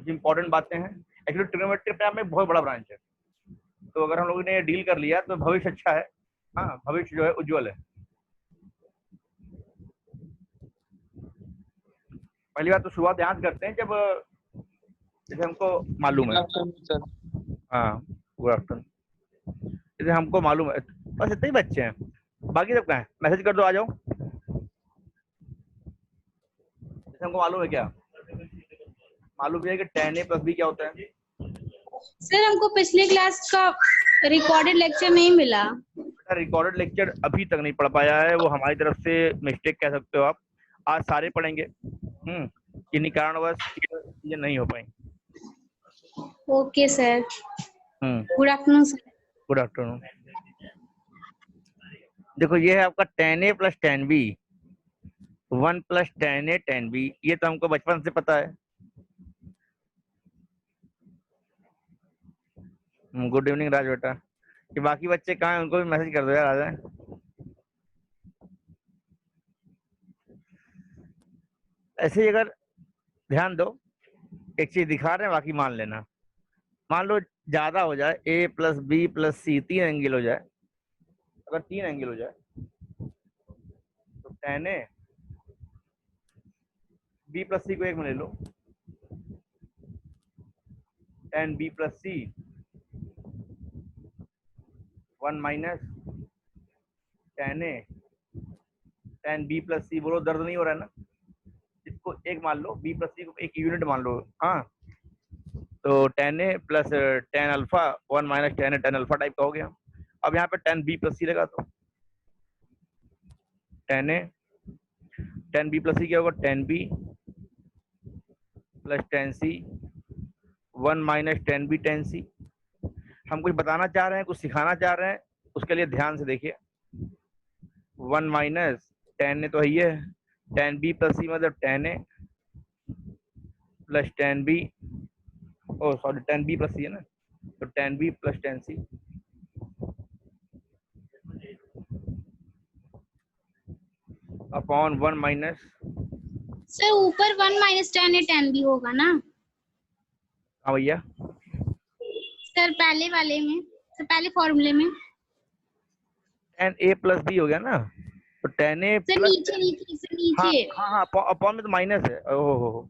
कुछ इंपॉर्टेंट बातें हैं। एक्चुअली ट्रिग्नोमेट्री अपने आप में बहुत बड़ा ब्रांच है, तो अगर हम लोगों ने डील कर लिया तो भविष्य अच्छा है। हाँ, भविष्य जो है उज्जवल है। पहली बात तो शुरुआत यहाँ से करते हैं, जब जैसे हमको मालूम है। हाँ, गुड आफ्टरनून। जैसे हमको मालूम है, बस इतने ही बच्चे हैं, बाकी सब कहाँ है? मैसेज कर दो, आ जाओ। जैसे हमको मालूम है, क्या मालूम है कि tan a + b क्या होता है? सर हमको पिछले क्लास का रिकॉर्डेड लेक्चर नहीं मिला। रिकॉर्डेड लेक्चर अभी तक नहीं पढ़ पाया है, वो हमारी तरफ से मिस्टेक कह सकते हो आप। आज सारे पढ़ेंगे। किन्हीं कारणवश ये नहीं हो पाई। Okay sir. Good afternoon sir. Good afternoon. देखो, ये है आपका tan a + tan b, 1 + tan a tan b। ये तो हमको बचपन से पता है। गुड इवनिंग राज बेटा। कि बाकी बच्चे कहाँ हैं, उनको भी मैसेज कर दो यार, आ जाए। ऐसे ही अगर ध्यान दो, एक चीज दिखा रहे हैं, बाकी मान लेना। मान लो ज्यादा हो जाए, a + b + c 3 एंगल हो जाए। अगर 3 एंगल हो जाए तो tan a b + c को एक में ले लो, tan b + c 1 - tan a tan b + c। बोलो, दर्द नहीं हो रहा है ना? इसको एक मान लो, b + c को एक यूनिट मान लो। हाँ, तो tan a + tan alpha 1 - tan a tan alpha type का हो गया। अब यहाँ पे tan b + c लगा दो। tan a tan b + c क्या होगा? tan b + tan c 1 - tan b tan c। हम कुछ बताना चाह रहे हैं, कुछ सिखाना चाह रहे हैं, उसके लिए ध्यान से देखिए। 1 - tan a तो है ये, tan b + c मतलब tan a + tan b, oh sorry, tan b + c है ना, तो tan b + tan c upon 1 - sir ऊपर 1 - tan a tan b होगा ना? हाँ भैया, सर पहले वाले में, सर पहले फॉर्मूले में tan a + b हो गया ना, तो tan a सर प्लस। नीचे नीचे सर हाँ नीचे। हाँ हाँ, अपॉन में तो माइनस है। ओहो,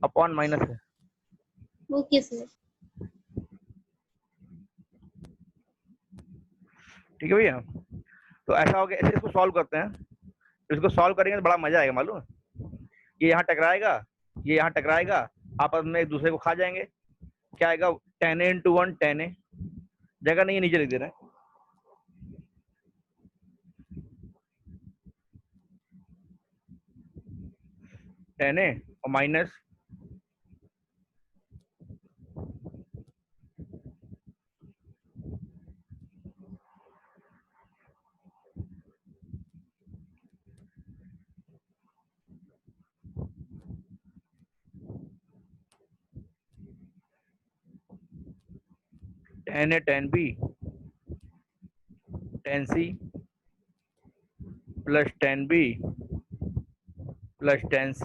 अपॉन माइनस है। Okay sir. ठीक है भैया, तो ऐसा हो गया। ऐसे इसको सॉल्व करते हैं। इसको सॉल्व करेंगे तो बड़ा मजा आएगा, मालूम है? ये यहाँ टकराएगा, ये यहाँ टकराएगा, आपस में एक दूसरे को खा जाएंगे। क्या आएगा? tan a × 1 tan a। जगह नहीं है, नीचे लिख दे रहे हैं। tan a और minus tan a tan b tan c + tan b + tan c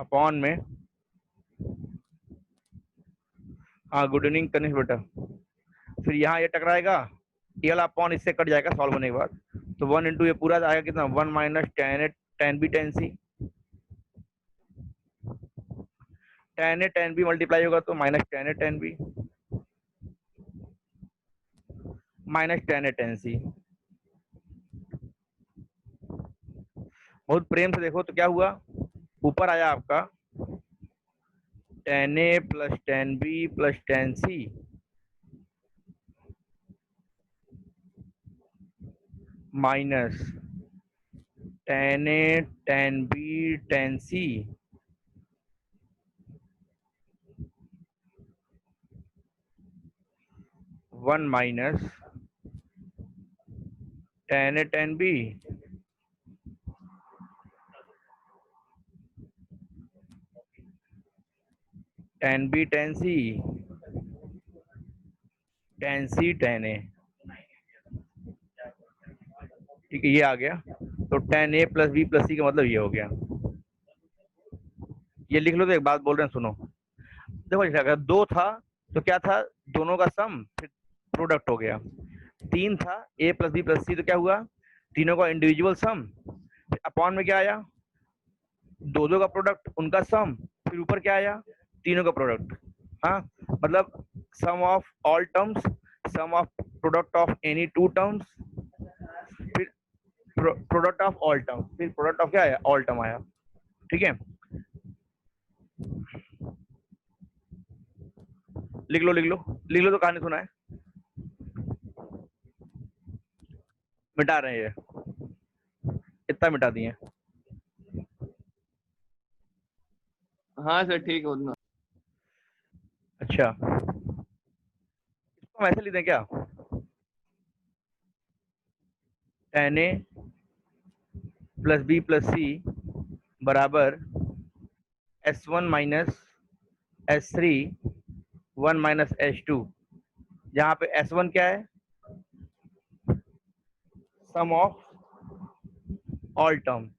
upon में, हाँ गुड इवनिंग तनिष बेटा। फिर यहाँ ये टकराएगा, ये वाला अपॉन इससे कट जाएगा सॉल्व होने के बाद। तो 1 × ये पूरा आएगा कितना? 1 - tan a tan b tan c। tan a tan b multiply होगा तो -tan a tan b -tan a tan c। बहुत प्रेम से देखो तो क्या हुआ? ऊपर आया आपका tan a + tan b + tan c minus tan a tan b tan c 1 - tan a tan b tan b tan c tan c tan a। ठीक है, ये आ गया। तो tan a + b + c का मतलब ये हो गया। ये लिख लो, तो एक बात बोल रहे हैं सुनो। देखो अगर 2 था तो क्या था, दोनों का सम, फिर प्रोडक्ट हो गया। 3 था a प्लस बी प्लस सी, तो क्या हुआ, तीनों का इंडिविजुअल सम, फिर अपॉन में क्या आया, दो का प्रोडक्ट, उनका सम, फिर ऊपर क्या आया, तीनों का प्रोडक्ट। हाँ, मतलब sum of all terms, sum of product of any two terms, फिर प्रोडक्ट ऑफ ऑल टर्म, फिर प्रोडक्ट ऑफ क्या आया, ऑल टर्म आया। ठीक है, लिख लो लिख लो लिख लो, तो कहानी सुना है, मिटा रहे हैं, इतना मिटा दिए। हाँ सर ठीक है उतना। अच्छा, इसको हम ऐसे लिख दें क्या, tan a plus B plus C बराबर S1 minus S3 1 minus S2, जहाँ पे S1 क्या है, sum of all term,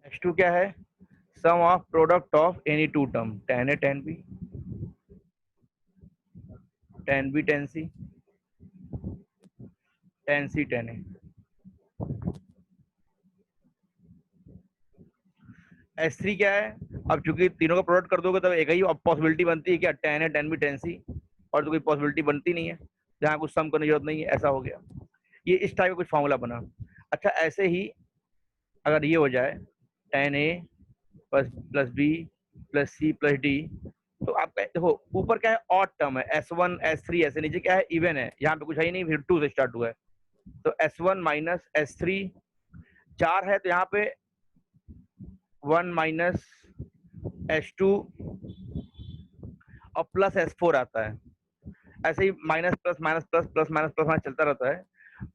S2 क्या है, sum of product of any two term, tan a tan b, tan b tan c, tan c tan a। S3 क्या है, अब चूंकि तीनों का प्रोडक्ट कर दोगे तब एक ही पॉसिबिलिटी बनती है क्या, tan a tan b tan c, और तो कोई पॉसिबिलिटी बनती नहीं है, जहाँ कुछ सम करने की जरूरत नहीं है, ऐसा हो गया। ये इस टाइप का कुछ फॉर्मूला बना। अच्छा, ऐसे ही अगर ये हो जाए tan a plus B plus C plus D, तो आप देखो ऊपर क्या है, ऑड टर्म है, S1 S3, ऐसे नीचे क्या है, इवन है, यहाँ पे कुछ है ही नहीं, फिर 2 से स्टार्ट हुआ है, तो S1 माइनस S3, 4 है तो यहाँ पे 1 माइनस S2 और प्लस S4 आता है, ऐसे ही minus plus minus plus plus minus plus minus चलता रहता है।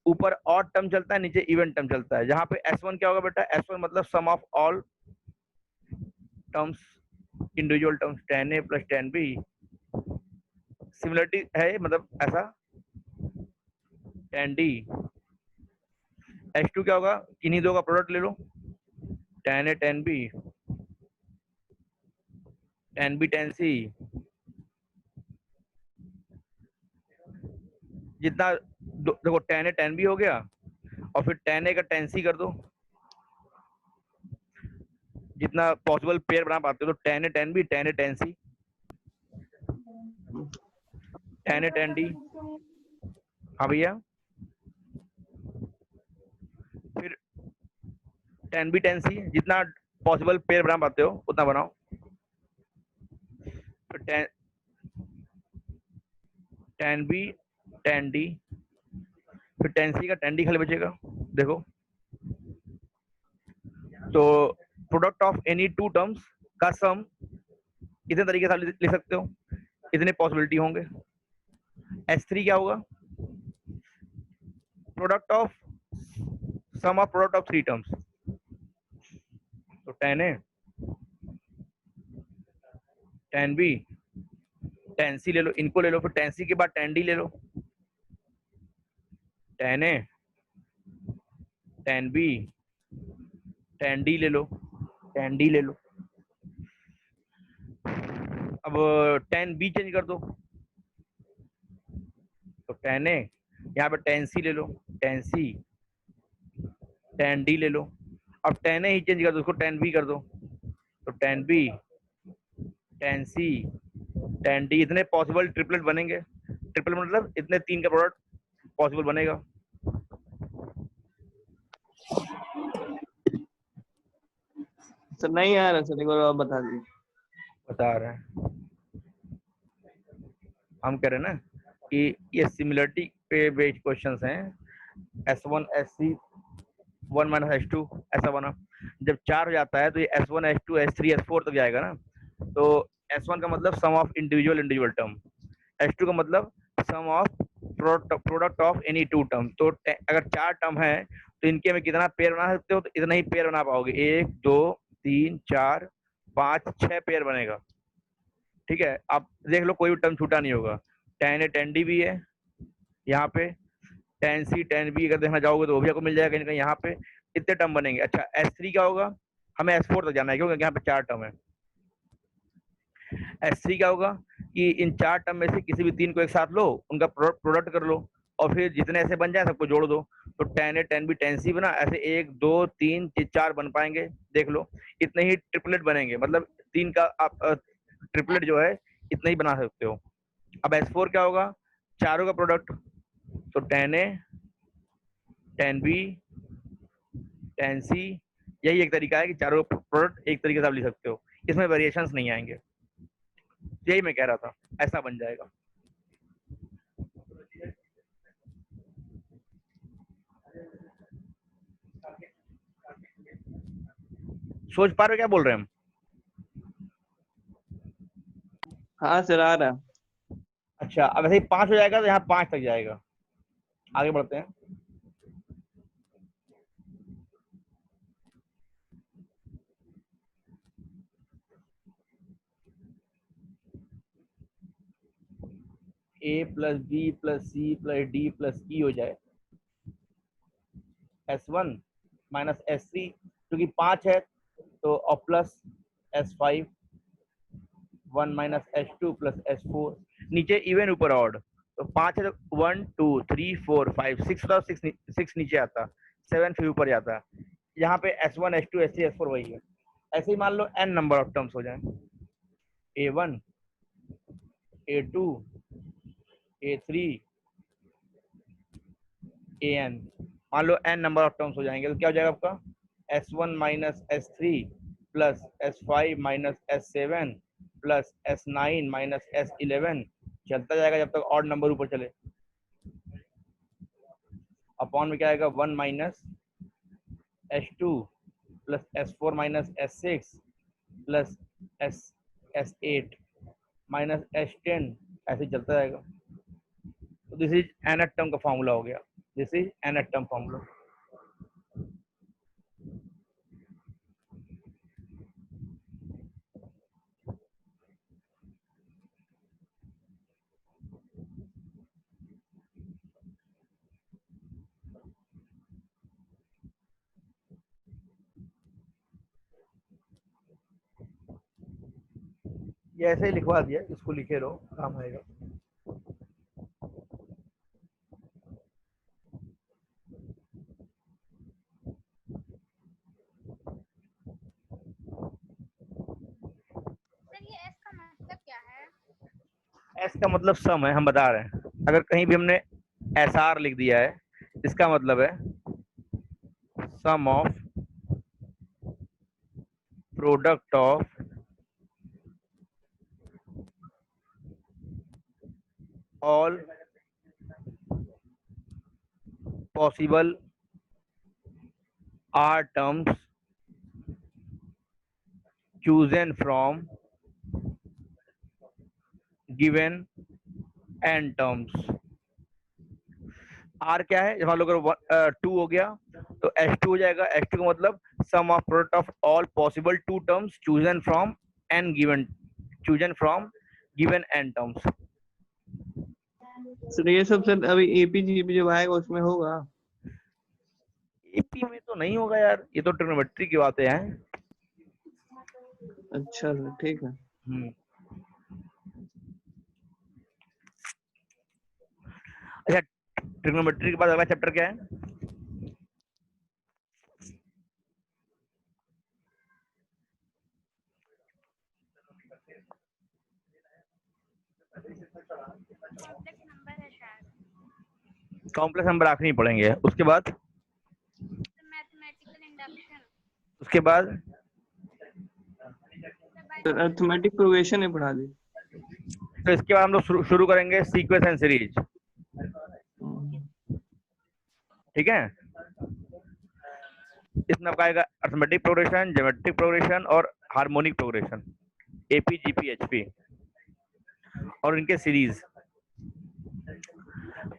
ऊपर ऑड टर्म चलता है, नीचे इवन टर्म चलता है, जहाँ पे S1 क्या होगा बेटा, S1 मतलब sum of all terms, individual terms, tan a plus tan b, similarity है मतलब ऐसा, tan d। S2 क्या होगा, इन्हीं दो का प्रोडक्ट ले लो, tan a tan b tan c, जितना देखो tan a tan b हो गया, और फिर tan a का tan c कर दो, जितना पॉसिबल पेयर बना पाते हो, तो tan a tan b tan a tan c tan a tan d। हाँ भैया, फिर tan b tan c, जितना पॉसिबल पेयर बना पाते हो उतना बनाओ, तो tan b tan d, फिर tan c का tan d खाली बचेगा। देखो, तो product of any two terms का सम इतने तरीके से लिख सकते हो, इतने पॉसिबिलिटी होंगे। S3 क्या होगा, product of sum of product of 3 terms, तो tan a tan b tan c ले लो, इनको ले लो, फिर tan c के बाद tan d ले लो, tan a tan b tan d ले लो, tan d ले लो। अब tan b चेंज कर दो, तो tan a, यहाँ पे tan c ले लो, tan c tan d ले लो, अब tan a ही चेंज कर दो, उसको tan b कर दो, तो tan b tan c tan d, इतने पॉसिबल ट्रिपलेट बनेंगे। ट्रिपल मतलब इतने 3 का प्रोडक्ट पॉसिबल बनेगा। सर नहीं आ रहा सर, एक बार आप बता दीजिए। बता रहे हैं, हम कह रहे हैं ना कि ये सिमिलरिटी पे बेस्ड क्वेश्चंस हैं। S1 SC 1 माइनस S2 ऐसा बना, जब 4 हो जाता है तो ये S1 S2 S3 S4 तक जाएगा ना, तो S1 का मतलब sum of individual term, S2 का मतलब sum of product of any two term. तो अगर 4 टर्म है तो इनके में कितना पेयर बना सकते हो, तो इतना ही पेयर बना पाओगे, 1 2 3 4 5 6 पेयर बनेगा। ठीक है, आप देख लो कोई भी टर्म छूटा नहीं होगा। tan a tan d भी है यहाँ पे, tan C tan B अगर देखना चाहोगे तो वो भी आपको मिल जाएगा कहीं ना कहीं यहाँ पे। इतने टर्म बनेंगे। अच्छा S3 क्या होगा, हमें S4 तक जाना है क्योंकि यहाँ पे 4 टर्म है। S3 क्या होगा कि इन 4 टर्म में से किसी भी 3 को एक साथ लो, उनका प्रोडक्ट कर लो और फिर जितने ऐसे बन जाए सबको जोड़ दो। तो tan A tan B tan C बना, ऐसे 1 2 3 4 बन पाएंगे, देख लो। इतने ही ट्रिपलेट बनेंगे, मतलब 3 का आप ट्रिपलेट जो है इतना ही बना सकते हो। अब S4 क्या होगा, चारों का प्रोडक्ट, तो tan A tan B tan C, यही एक तरीका है कि चारों प्रोडक्ट एक तरीके से आप लिख सकते हो, इसमें वेरिएशंस नहीं आएंगे। यही मैं कह रहा था, ऐसा बन जाएगा। सोच पा रहे हो क्या बोल रहे हैं हम? हाँ सर आ रहा है। अच्छा अब ऐसे ही 5 हो जाएगा तो यहाँ 5 तक जाएगा। आगे बढ़ते हैं। A plus B plus C plus D plus E हो जाए S1 माइनस S3, क्योंकि 5 है तो और plus S5 1 minus S2 plus S4, नीचे इवन ऊपर ऑड। तो 5 है तो 1 2 3 4 5 6 था, 6 नीचे आता, 7 फिर ऊपर जाता। यहाँ पे S1 S2 S3 S4 वही है। ऐसे ही मान लो n नंबर ऑफ टर्म्स हो जाए, A1 A2 A3 an, मान लो n नंबर ऑफ टर्म्स हो जाएंगे तो क्या हो जाएगा आपका S1 minus S3 plus S5 minus S7 plus S9 minus S11, चलता जाएगा जब तक ऑड नंबर ऊपर चले। अपॉन में क्या आएगा 1 minus S2 plus S4 minus S6 plus S8 minus S10, ऐसे चलता जाएगा। तो दिस इज nth टर्म का फॉर्मूला हो गया, this is nth term formula. ये ऐसे ही लिखवा दिया, इसको लिखे रहो, काम आएगा। सर ये एस का मतलब क्या है? एस का मतलब सम है, हम बता रहे हैं। अगर कहीं भी हमने SR लिख दिया है, इसका मतलब है sum of product of all possible R terms chosen from given n terms। R क्या है, जब हम लोग 2 हो गया तो S2 हो जाएगा। S2 का मतलब sum of product of all possible 2 terms chosen from given n terms। Sir ये सब सर अभी एपीजीपी जब आएगा उसमें होगा। एपी में तो नहीं होगा यार, ये तो ट्रिग्नोमेट्री की बातें हैं। अच्छा सर ठीक है। अच्छा ट्रिग्नोमेट्री के बाद अगला चैप्टर क्या है? कॉम्प्लेक्स नंबर है शायद। कॉम्प्लेक्स नंबर आखिरी में पढ़ेंगे। उसके बाद मैथमेटिकल इंडक्शन। उसके बाद सर अरिथमेटिक प्रोग्रेशन ही पढ़ा दी। तो इसके बाद हम लोग शुरू करेंगे सीक्वेंस एंड सीरीज। ठीक है, इसमें आपका आएगा अरिथमेटिक प्रोग्रेशन, ज्योमेट्रिक प्रोग्रेशन और harmonic progression, AP GP HP और इनके सीरीज।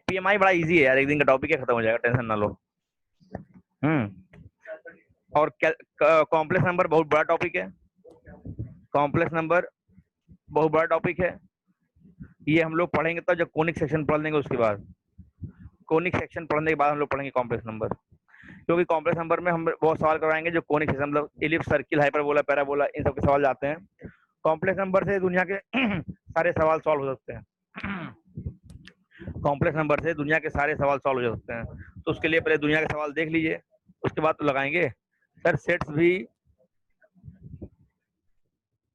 पीएमआई बड़ा इजी है यार, एक दिन का टॉपिक है, खत्म हो जाएगा, टेंशन ना लो। और कॉम्प्लेक्स नंबर बहुत बड़ा टॉपिक है, कॉम्प्लेक्स नंबर बहुत बड़ा टॉपिक है। ये हम लोग पढ़ेंगे तो जब कोनिक सेक्शन पढ़ लेंगे उसके बाद। कोनिक सेक्शन पढ़ने के बाद हम लोग पढ़ेंगे कॉम्प्लेक्स नंबर, क्योंकि कॉम्प्लेक्स नंबर में हम बहुत सवाल करवाएंगे जो कोनिक सेक्शन मतलब इलिप्स, सर्किल, हाइपरबोला, पैराबोला, इन सब के सवाल जाते हैं। कॉम्प्लेक्स नंबर से दुनिया के सारे सवाल सॉल्व हो सकते हैं। कॉम्प्लेक्स नंबर से दुनिया के सारे सवाल सॉल्व हो सकते हैं। तो उसके लिए पहले दुनिया के सवाल देख लीजिए, उसके बाद तो लगाएंगे। सर सेट्स भी,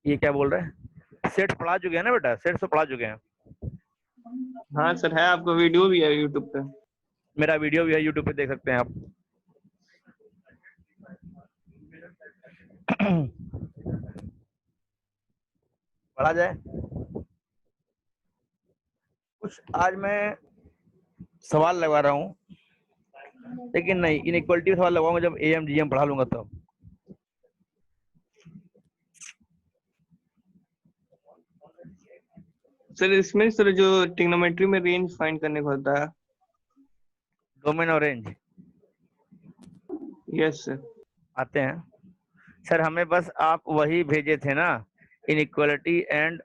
ये क्या बोल रहे हैं, सेट्स पढ़ा चुके हैं ना बेटा, सेट्स तो पढ़ा चुके हैं। हाँ सर है, आपका वीडियो भी है यूट्यूब पे। मेरा वीडियो भी है यूट्यूब पे, देख सकते हैं आप। पढ़ा जाए कुछ। आज मैं सवाल लगा रहा हूँ, लेकिन नहीं, इनइक्वालिटी सवाल लगाऊंगा जब एएम जीएम पढ़ा लूंगा तब। सर इसमें सर जो ट्रिग्नोमेट्री में रेंज फाइंड करने को होता है। डोमेन और रेंज यस सर। आते हैं सर, हमें बस आप वही भेजे थे ना, इनइक्वालिटी एंड।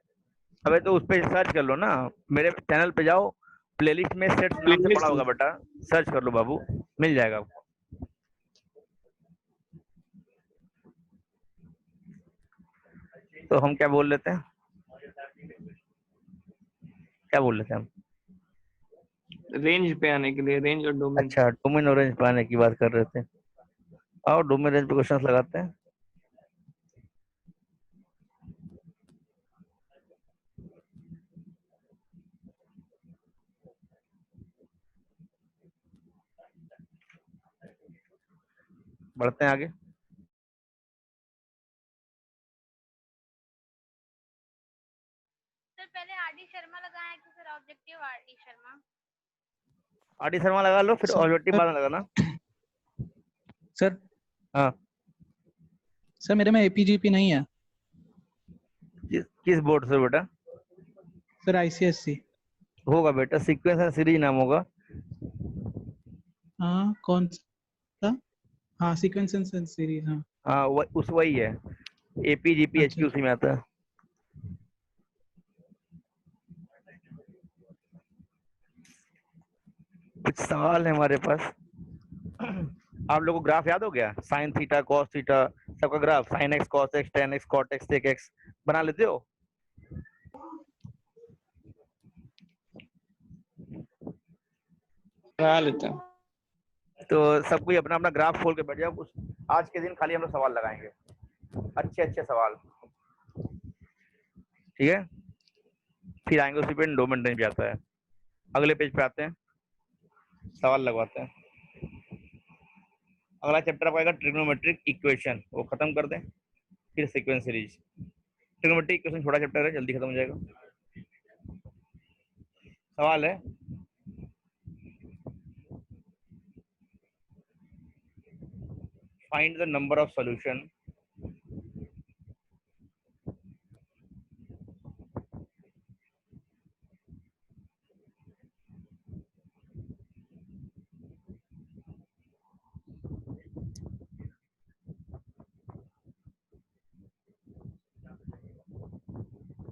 अबे तो उस पर सर्च कर लो ना, मेरे चैनल पे जाओ, प्लेलिस्ट में सेट्स नाम से पढ़ा होगा बेटा, सर्च कर लो बाबू, मिल जाएगा आपको। तो हम क्या बोल लेते हैं, क्या बोल लेते हैं हम? रेंज पे आने के लिए, रेंज और डोमेन। अच्छा, डोमेन और रेंज पे आने की बात कर रहे थे। और डोमेन रेंज पे क्वेश्चंस लगाते हैं। बढ़ते हैं आगे। सर पहले आरडी शर्मा लगाया कि फिर objective RD Sharma? RD Sharma लगा लो, फिर ऑब्जेक्टिव बाद में लगाना। सर हाँ सर मेरे में एपीजीपी नहीं है किस बोर्ड से बेटा? Sir, ICSC. होगा बेटा, सीक्वेंस एंड सीरीज नाम होगा। हाँ कौन सा? हाँ सीक्वेंस एंड सीरीज। हाँ हाँ उस वही है, एपीजीपी अच्छा। एचक्यूसी में आता है। कुछ सवाल है हमारे पास। आप लोगों को ग्राफ याद हो गया, साइन थीटा कॉस थीटा सबका graph, sine X cos X tan X cot X sec X बना लेते हो? बना लेते हैं। तो सब कोई अपना अपना ग्राफ खोल के बैठ जाओ। कुछ आज के दिन खाली हम लोग सवाल लगाएंगे, अच्छे अच्छे सवाल, ठीक है? फिर आएंगे उसी पे डोमेन रेंज पे आता है। अगले पेज पे आते हैं, सवाल लगवाते हैं। अगला चैप्टर आपका आएगा ट्रिग्नोमेट्रिक इक्वेशन, वो खत्म कर दें, फिर सीक्वेंस सीरीज। ट्रिग्नोमेट्रिक इक्वेशन छोटा चैप्टर है, जल्दी खत्म हो जाएगा। सवाल है, find the number of solution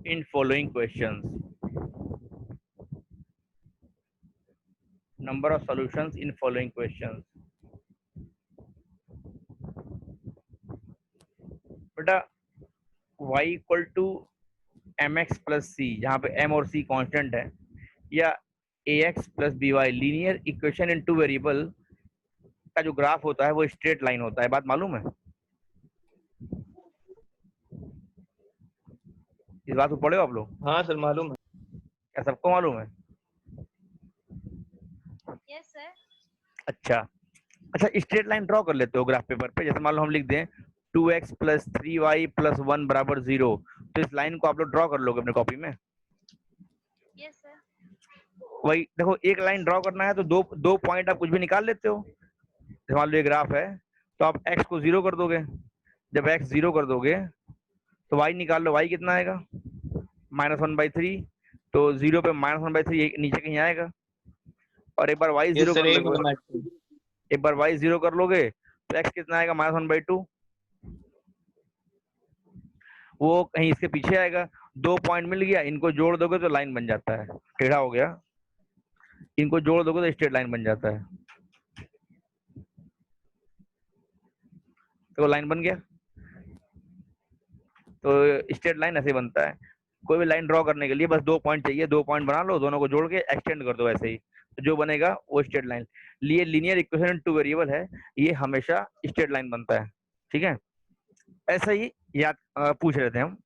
in following questions. Number of solutions in following questions. बेटा y equal to mx plus c, जहाँ पे m और c कांस्टेंट है, या ax plus by linear equation in two variable का जो graph होता है वो स्ट्रेट लाइन होता है, बात मालूम है? इस बात को पढ़े हो आप लोग? हाँ सर मालूम है। क्या सबको मालूम है? Yes sir. अच्छा अच्छा, स्ट्रेट लाइन ड्रॉ कर लेते हो ग्राफ पेपर पे। जैसे मान लो हम लिख दें 2x प्लस 3y प्लस 1 बराबर 0, तो इस लाइन को आप लोग ड्रॉ कर लोगे अपने कॉपी में। Yes sir. वही देखो, एक लाइन ड्रॉ करना है तो दो पॉइंट आप कुछ भी निकाल लेते हो। जैसे मान लो ये ग्राफ है, तो आप x को 0 कर दोगे। जब x 0 कर दोगे तो y निकाल लो, y कितना आएगा? -1/3। तो 0 पे -1/3 नीचे कहीं आएगा। और एक बार y 0 कर लोगे, एक बार y 0 कर लोगे तो x कितना आएगा? -1/2। वो कहीं इसके पीछे आएगा। 2 पॉइंट मिल गया, इनको जोड़ दोगे तो लाइन बन जाता है, टेढ़ा हो गया। इनको जोड़ दोगे तो स्ट्रेट लाइन बन जाता है। तो लाइन बन गया। तो स्ट्रेट लाइन ऐसे बनता है। कोई भी लाइन ड्रॉ करने के लिए बस 2 पॉइंट चाहिए, 2 पॉइंट बना लो, दोनों को जोड़ के एक्सटेंड कर दो ऐसे ही, तो जो बनेगा वो स्ट्रेट लाइन। लिए लीनियर इक्वेशन 2 वेरिएबल है, ये हमेशा स्ट्रेट लाइन बनता है। ठीक है, ऐसा ही याद पूछ रहे थे हम।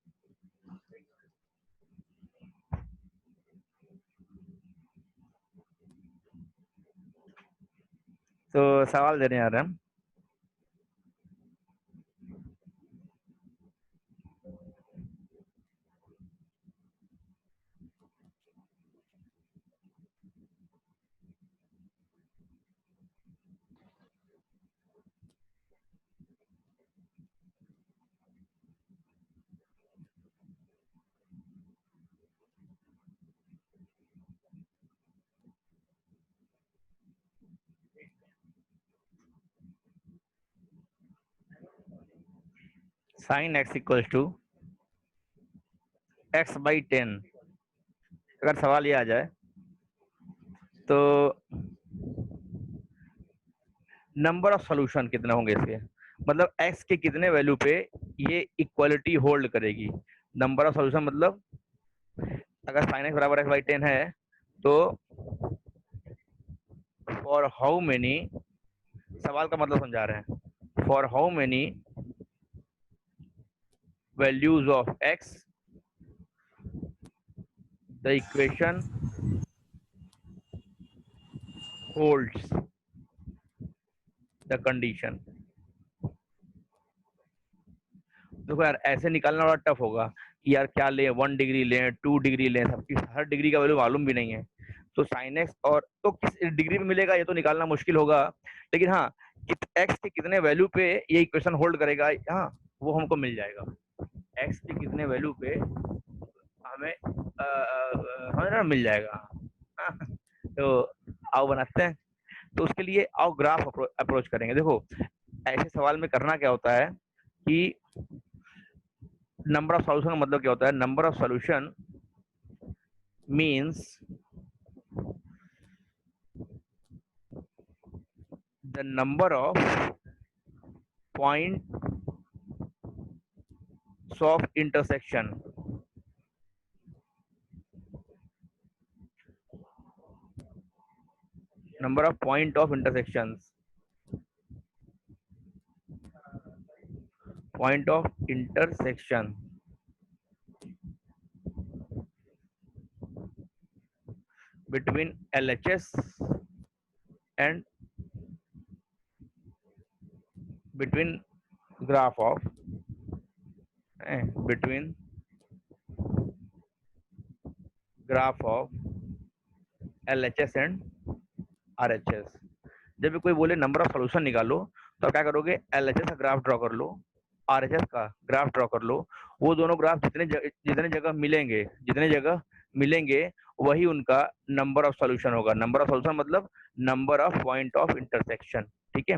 तो सवाल देने आ रहे हैं हम। Sine X equals to X by 10। अगर सवाल ये आ जाए तो नंबर ऑफ सॉल्यूशन कितने होंगे इसके, मतलब x के कितने वैल्यू पे ये इक्वालिटी होल्ड करेगी। नंबर ऑफ सॉल्यूशन मतलब अगर sin x बराबर x बाई 10 है तो फॉर हाउ मेनी, सवाल का मतलब समझा रहे हैं, for how many values of x the equation holds the condition. देखो यार ऐसे निकालना बड़ा टफ होगा कि यार क्या लें, 1 डिग्री लें, 2 डिग्री लें, सबकी हर डिग्री का वैल्यू मालूम भी नहीं है। तो साइन एक्स और तो किस डिग्री में मिलेगा ये तो निकालना मुश्किल होगा, लेकिन हाँ एक्स के कितने वैल्यू पे ये इक्वेशन होल्ड करेगा, हाँ वो हमको मिल जाएगा। एक्स के कितने वैल्यू पे हमें हमें ना मिल जाएगा। हाँ, तो आओ बनाते हैं। तो उसके लिए आओ ग्राफ अप्रोच करेंगे। देखो ऐसे सवाल में करना क्या होता है कि नंबर ऑफ सॉल्यूशन का मतलब क्या होता है, number of solution means the number of points of intersection, number of point of intersections, point of intersection between LHS and between graph of between graph of LHS and RHS। जब भी कोई बोले number of solution निकालो तो क्या करोगे, LHS का graph draw कर लो, RHS का ग्राफ ड्रॉ कर लो। वो दोनों ग्राफ जितने जगह मिलेंगे वही उनका नंबर ऑफ सॉल्यूशन होगा। नंबर ऑफ सॉल्यूशन मतलब number of point of intersection. ठीक है,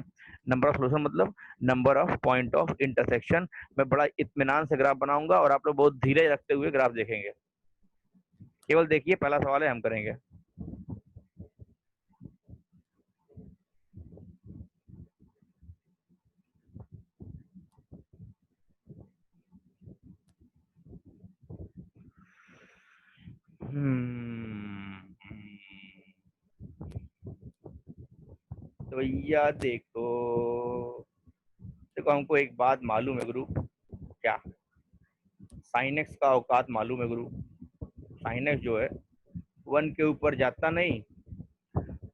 नंबर ऑफ सॉल्यूशन मतलब number of point of intersection. मैं बड़ा इत्मीनान से ग्राफ बनाऊंगा और आप लोग बहुत धीरे रखते हुए ग्राफ देखेंगे। केवल देखिए, पहला सवाल है, हम करेंगे। तो भैया देखो देखो हमको एक बात मालूम है गुरु, क्या साइन एक्स का औकात मालूम है गुरु। साइन एक्स जो है 1 के ऊपर जाता नहीं,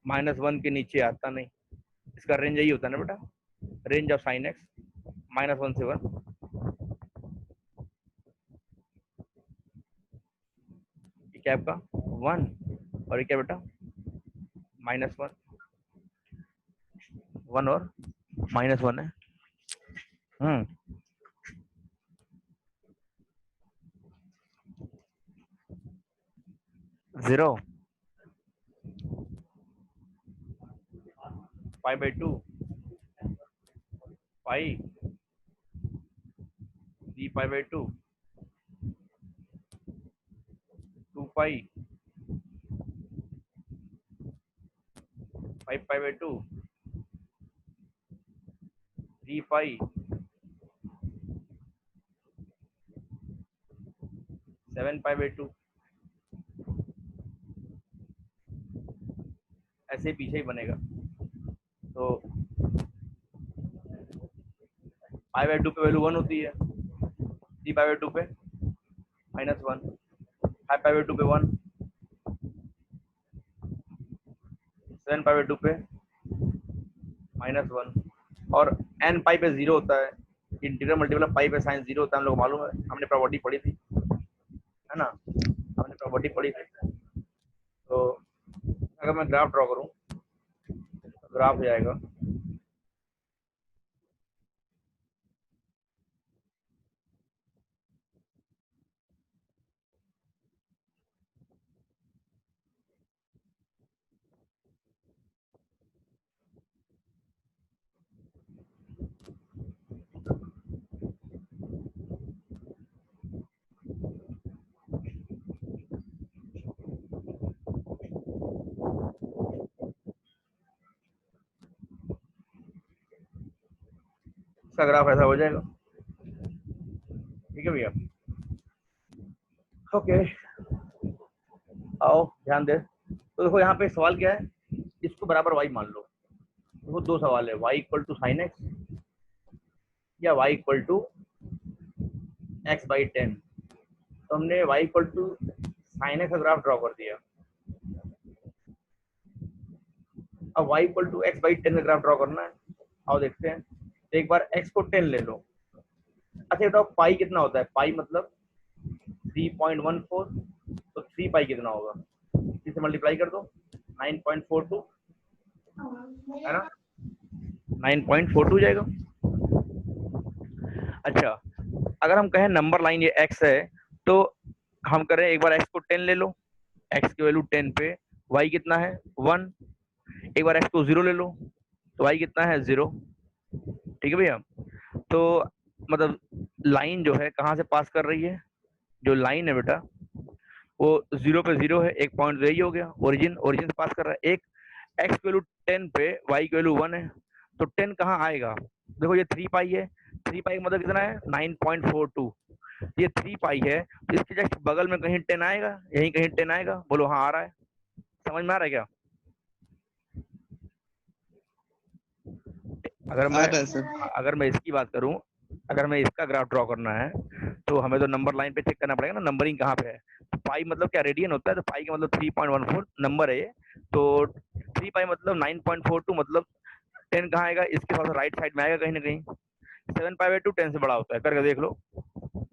-1 के नीचे आता नहीं। इसका रेंज यही होता है ना बेटा, रेंज ऑफ साइन एक्स -1 से 1। ये क्या आपका 1 और ये क्या बेटा -1, 1 और -1 है। 0 π/2 पाई d π/2 2 pi 5 pi by 2, 3 pi, 7 pi by 2, ऐसे पीछे ही बनेगा। तो पाई बाई 2 पे वैल्यू 1 होती है, 3 पाई बाई 2 पे -1, 5 पाई बाई 2 पे 1, 7 पाई बाई 2 पे -1, और n पाई पे 0 होता है। इंटीग्रल मल्टीपल ऑफ पाई पे साइन 0 होता है, हम लोग मालूम है, हमने प्रॉपर्टी पढ़ी थी, है ना, हमने प्रॉपर्टी पढ़ी थी। तो अगर मैं ग्राफ ड्रॉ करूं तो ग्राफ हो जाएगा इसका ग्राफ ऐसा हो जाएगा। ठीक है भैया, ओके, आओ ध्यान दे। तो देखो यहाँ पे सवाल क्या है, इसको बराबर y मान लो। देखो दो सवाल है, y equal to sine X या y equal to X by 10। तो हमने y equal to sine X का ग्राफ ड्रॉ कर दिया। अब y equal to X by 10 का ग्राफ ड्रॉ करना है। आओ देखते हैं। तो एक बार x को 10 ले लो। अच्छा बताओ पाई कितना होता है, पाई मतलब 3.14, तो 3 पाई कितना होगा, इसे मल्टीप्लाई कर दो, 9.42, है ना, 9.42 जाएगा। अच्छा, अगर हम कहें नंबर लाइन ये x है, तो हम करें एक बार x को 10 ले लो, x की वैल्यू 10 पे y कितना है 1, एक बार x को 0 ले लो तो y कितना है 0। ठीक है भैया, तो मतलब लाइन जो है कहाँ से पास कर रही है, जो लाइन है बेटा वो 0 पे 0 है, एक पॉइंट यही हो गया, ओरिजिन से पास कर रहा है। एक x की वैल्यू 10 पे y की वैल्यू 1 है, तो 10 कहाँ आएगा, देखो ये 3 पाई है, 3 पाई मतलब कितना है 9.42, ये 3 पाई है, तो इसके जस्ट बगल में कहीं 10 आएगा, यहीं कहीं 10 आएगा, बोलो हाँ आ रहा है। समझ में आ रहा है क्या? अगर मैं इसकी बात करूं, अगर मैं इसका ग्राफ ड्रॉ करना है तो हमें तो नंबर लाइन पे चेक करना पड़ेगा ना, नंबरिंग कहाँ पे है। तो पाई मतलब क्या, रेडियन होता है, तो पाई का मतलब 3.14 नंबर है ये, तो 3 पाई मतलब 9.42, मतलब 10 कहाँ आएगा, इसके पास राइट साइड में आएगा कहीं ना कहीं। 7 पाई बाई 2 10 से बड़ा होता है, करके देख लो।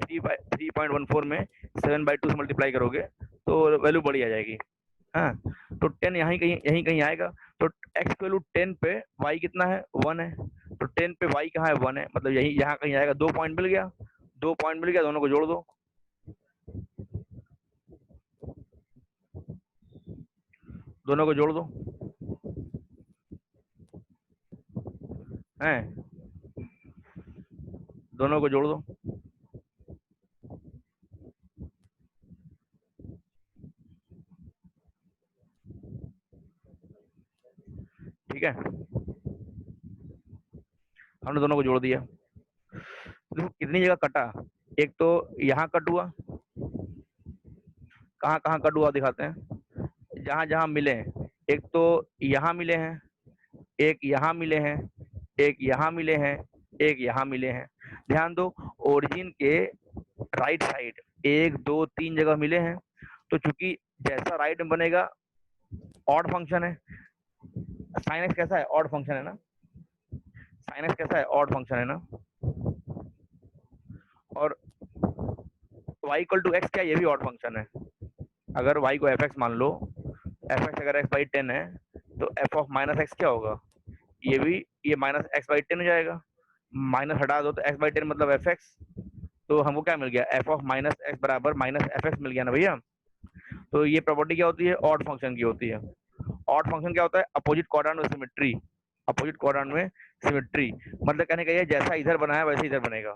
3.14 में 7/2 से मल्टीप्लाई करोगे तो वैल्यू बड़ी आ जाएगी। हाँ, तो 10 यहीं कहीं आएगा। तो x की वैल्यू 10 पे y कितना है 1 है, तो 10 पे y कहाँ है 1 है, मतलब यही यहाँ कहीं आएगा। 2 पॉइंट मिल गया, 2 पॉइंट मिल गया, दोनों को जोड़ दो, दोनों को जोड़ दो, हैं, दोनों को जोड़ दो। ठीक है, हमने दोनों को जोड़ दिया। देखो कितनी जगह कटा, एक तो यहाँ कट हुआ, कहाँ कहाँ कट हुआ दिखाते हैं, जहाँ जहाँ मिले, एक तो यहाँ मिले हैं, एक यहाँ मिले हैं, एक यहाँ मिले हैं, एक यहाँ मिले हैं। ध्यान दो, ओरिजिन के राइट साइड 1 2 3 जगह मिले हैं, तो चूंकि जैसा राइट में बनेगा ऑड फंक्शन है, साइन एक्स कैसा है ऑड फंक्शन है ना, साइन एक्स कैसा है ऑड फंक्शन है ना, और y इक्वल टू एक्स क्या, ये भी ऑड फंक्शन है। अगर y को एफ एक्स मान लो, एफ एक्स अगर एक्स बाई 10 है, तो एफ ऑफ माइनस एक्स क्या होगा, ये भी ये माइनस एक्स बाई 10 हो जाएगा, माइनस हटा दो तो एक्स बाई 10 मतलब एफ एक्स, तो हमको क्या मिल गया, एफ ऑफ माइनस एक्स बराबर माइनस एफ एक्स मिल गया ना भैया। तो ये प्रॉपर्टी क्या होती है, ऑड फंक्शन की होती है। ऑड फंक्शन क्या होता है, अपोजिट क्वाड्रेंट में सिमेट्री, अपोजिट क्वाड्रेंट में सिमेट्री, मतलब कहने का ये जैसा इधर बना है वैसे इधर बनेगा।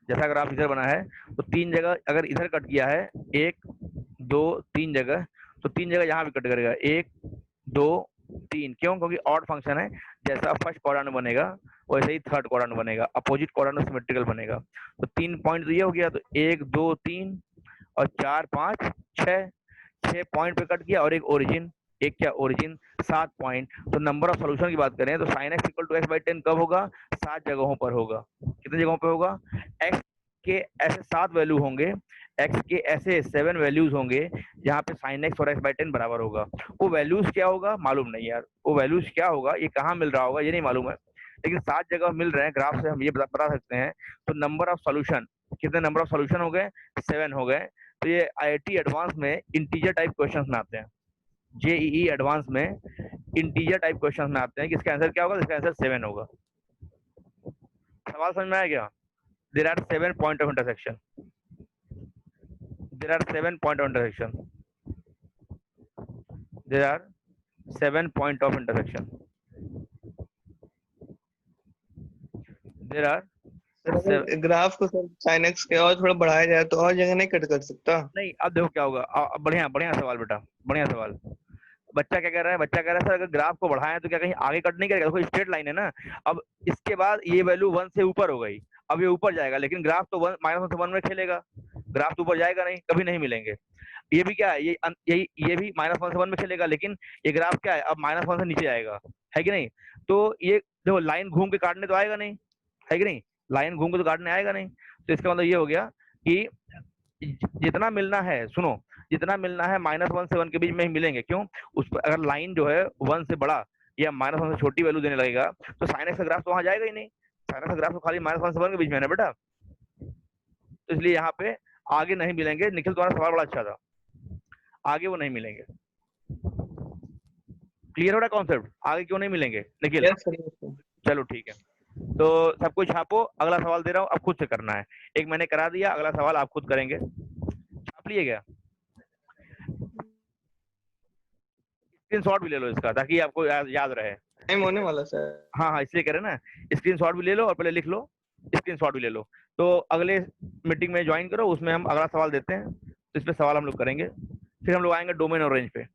जैसा ग्राफ इधर बना है तो 3 जगह अगर इधर कट गया है, 1 2 3 जगह, तो 3 जगह यहाँ भी कट करेगा, 1 2 3, क्यों? क्योंकि ऑड फंक्शन है, जैसा फर्स्ट क्वाड्रेंट बनेगा वैसे ही थर्ड क्वाड्रेंट बनेगा, अपोजिट क्वाड्रेंट सिमेट्रिकल बनेगा। तो 3 पॉइंट तो ये हो गया, तो 1 2 3 और 4 5 6, 6 पॉइंट पे कट किया, और एक ओरिजिन, एक क्या ओरिजिन, 7 पॉइंट। तो नंबर ऑफ सॉल्यूशन की बात करें तो sin x equal to x by 10 कब होगा? 7 जगहों पर होगा। कितनी जगहों पे होगा? x के ऐसे 7 वैल्यू होंगे, x के ऐसे 7 वैल्यूज होंगे जहाँ पे sin x और x बाई 10 बराबर होगा। वो वैल्यूज क्या होगा मालूम नहीं यार, वो वैल्यूज क्या होगा, ये कहाँ मिल रहा होगा ये नहीं मालूम है, लेकिन 7 जगह मिल रहे हैं, ग्राफ से हम ये बता सकते हैं। तो नंबर ऑफ सॉल्यूशन, कितने नंबर ऑफ सॉल्यूशन हो गए? 7 हो गए। तो ये IIT एडवांस में इंटीजर टाइप क्वेश्चंस में आते हैं, JEE एडवांस में इंटीजर टाइप क्वेश्चंस में आते हैं कि इसका आंसर क्या होगा? इसका आंसर 7 होगा। सवाल समझ में आया क्या? There are 7 point of intersection. There are 7 point of intersection. There are 7 point of intersection. There are sir अगर ग्राफ को सर sin x के और थोड़ा बढ़ाया जाए तो और जगह नहीं कट कर सकता? नहीं, अब देखो क्या होगा। बढ़िया बढ़िया सवाल बेटा, बढ़िया सवाल। बच्चा क्या कह रहा है? बच्चा कह रहा है सर अगर ग्राफ को बढ़ाएं तो क्या कहीं आगे कट नहीं करेगा? देखो स्ट्रेट लाइन है ना, अब इसके बाद ये वैल्यू 1 से ऊपर हो गई, अब ये ऊपर जाएगा, लेकिन ग्राफ तो -1 से 1 में खेलेगा, ग्राफ तो ऊपर जाएगा नहीं, कभी नहीं मिलेंगे। ये भी क्या है, ये भी -1 से 1 में खेलेगा, लेकिन ये ग्राफ क्या है, अब -1 से नीचे आएगा, है कि नहीं? तो ये देखो लाइन घूम के काटने तो आएगा नहीं, है कि नहीं? लाइन घूम के तो काटने आएगा नहीं। तो इसका मतलब ये हो गया कि जितना मिलना है, सुनो, जितना मिलना है -1 से 1 के बीच में ही मिलेंगे। क्यों? उस पर अगर लाइन जो है 1 से बड़ा या -1 से छोटी वैल्यू देने लगेगा तो sin x का ग्राफ तो वहां जाएगा ही नहीं। sin x का ग्राफ तो खाली -1 से 1 के बीच में है ना बेटा, तो इसलिए यहाँ पे आगे नहीं मिलेंगे। निखिल तुम्हारा सवाल बड़ा अच्छा था, आगे वो नहीं मिलेंगे। क्लियर हो रहा कॉन्सेप्ट? आगे क्यों नहीं मिलेंगे निखिल? Yes, sir. चलो ठीक है, तो सब कुछ छापो। अगला सवाल दे रहा हूँ, अब खुद से करना है। एक मैंने करा दिया, अगला सवाल आप खुद करेंगे। छाप लिए क्या? स्क्रीनशॉट भी ले लो इसका ताकि आपको याद रहे। टाइम होने वाला सर। हाँ, इसलिए कह रहे ना, स्क्रीनशॉट भी ले लो और पहले लिख लो, स्क्रीनशॉट भी ले लो। तो अगले मीटिंग में ज्वाइन करो, उसमें हम अगला सवाल देते हैं, तो इस पे सवाल हम लोग करेंगे। फिर हम लोग आएंगे डोमेन और रेंज पे।